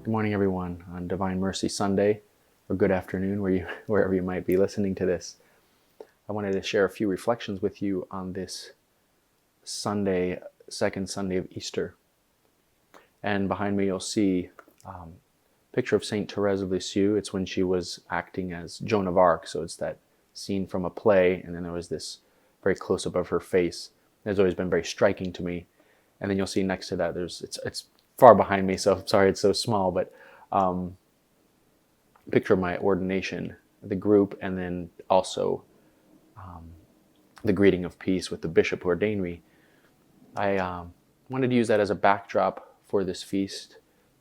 Good morning, everyone, on Divine Mercy Sunday, or good afternoon, wherever you might be listening to this. I wanted to share a few reflections with you on this Sunday, second Sunday of Easter. And behind me, you'll see a picture of Saint Therese of Lisieux. It's when she was acting as Joan of Arc, so it's that scene from a play, and then there was this very close-up of her face. It's always been very striking to me. And then you'll see next to that, it's far behind me, so I'm sorry it's so small, but picture of my ordination, the group, and then also the greeting of peace with the bishop who ordained me. I wanted to use that as a backdrop for this feast,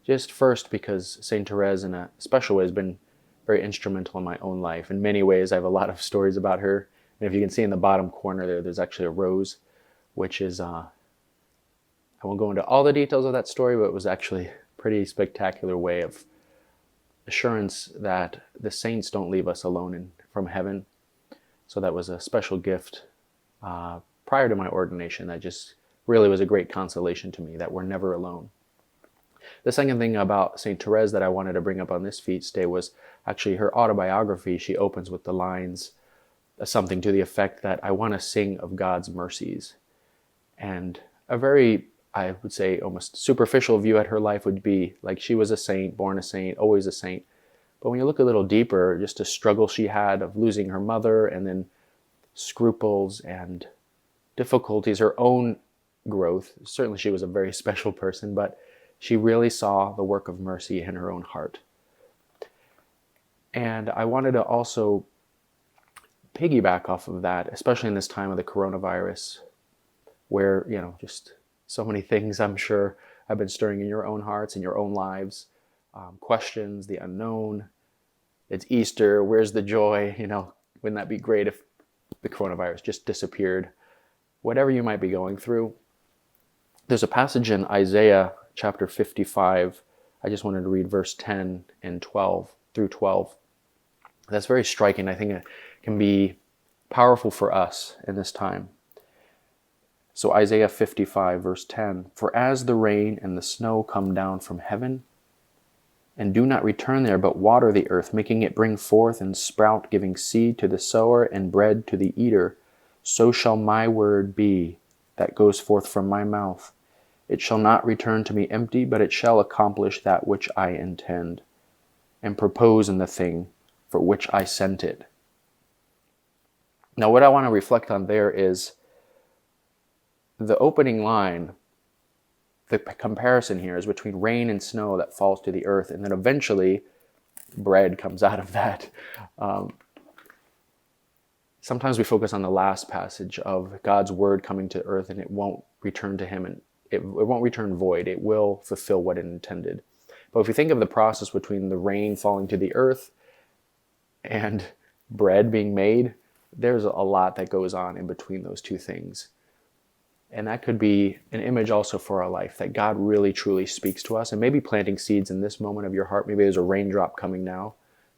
just first because St. Therese in a special way has been very instrumental in my own life. In many ways, I have a lot of stories about her, and if you can see in the bottom corner there's actually a rose, which is I won't go into all the details of that story, but it was actually a pretty spectacular way of assurance that the saints don't leave us alone from heaven. So that was a special gift prior to my ordination that just really was a great consolation to me, that we're never alone. The second thing about St. Therese that I wanted to bring up on this feast day was actually her autobiography. She opens with the lines, something to the effect that I want to sing of God's mercies. And a very, I would say, almost superficial view at her life would be like she was a saint, born a saint, always a saint. But when you look a little deeper, just a struggle she had of losing her mother, and then scruples and difficulties, her own growth. Certainly she was a very special person, but she really saw the work of mercy in her own heart. And I wanted to also piggyback off of that, especially in this time of the coronavirus, where, just so many things I'm sure have been stirring in your own hearts, in your own lives. Questions, the unknown. It's Easter, where's the joy? Wouldn't that be great if the coronavirus just disappeared? Whatever you might be going through. There's a passage in Isaiah chapter 55. I just wanted to read verse 10 and 12 through 12. That's very striking. I think it can be powerful for us in this time. So Isaiah 55 verse 10, "For as the rain and the snow come down from heaven, and do not return there, but water the earth, making it bring forth and sprout, giving seed to the sower and bread to the eater, so shall my word be that goes forth from my mouth. It shall not return to me empty, but it shall accomplish that which I intend, and propose in the thing for which I sent it." Now what I want to reflect on there is the opening line. The comparison here is between rain and snow that falls to the earth, and then eventually bread comes out of that. Sometimes we focus on the last passage of God's word coming to earth, and it won't return to him, and it won't return void. It will fulfill what it intended. But if we think of the process between the rain falling to the earth and bread being made, there's a lot that goes on in between those two things. And that could be an image also for our life, that God really truly speaks to us, and maybe planting seeds in this moment of your heart. Maybe there's a raindrop coming now.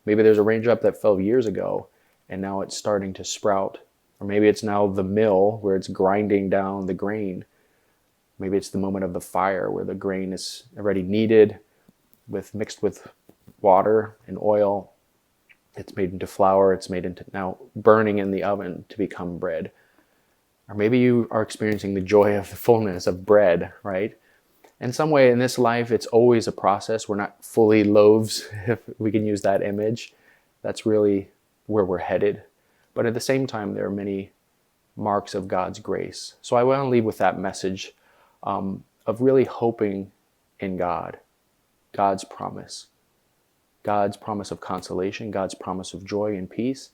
Maybe there's a raindrop that fell years ago, and now it's starting to sprout. Or maybe it's now the mill where it's grinding down the grain. Maybe it's the moment of the fire where the grain is already kneaded, mixed with water and oil. It's made into flour. It's made into now burning in the oven to become bread. Or maybe you are experiencing the joy of the fullness of bread, right? In some way in this life, it's always a process. We're not fully loaves, if we can use that image. That's really where we're headed. But at the same time, there are many marks of God's grace. So I want to leave with that message of really hoping in God, God's promise of consolation, God's promise of joy and peace,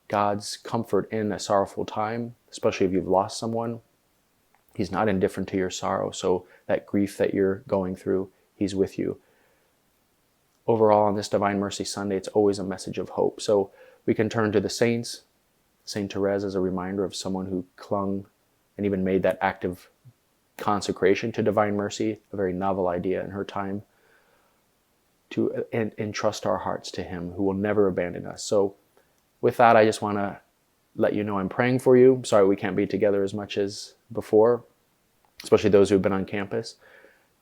God's comfort in a sorrowful time, especially if you've lost someone. He's not indifferent to your sorrow, so that grief that you're going through, he's with you. Overall, on this Divine Mercy Sunday, it's always a message of hope. So we can turn to the saints, St. Therese as a reminder of someone who clung and even made that active consecration to divine mercy, a very novel idea in her time, to entrust our hearts to him who will never abandon us. So with that, I just want to let you know I'm praying for you. Sorry we can't be together as much as before, especially those who've been on campus.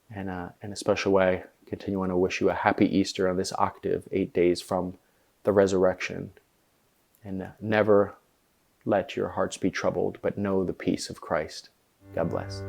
And in a special way, continue on to wish you a happy Easter on this octave, 8 days from the resurrection. And never let your hearts be troubled, but know the peace of Christ. God bless.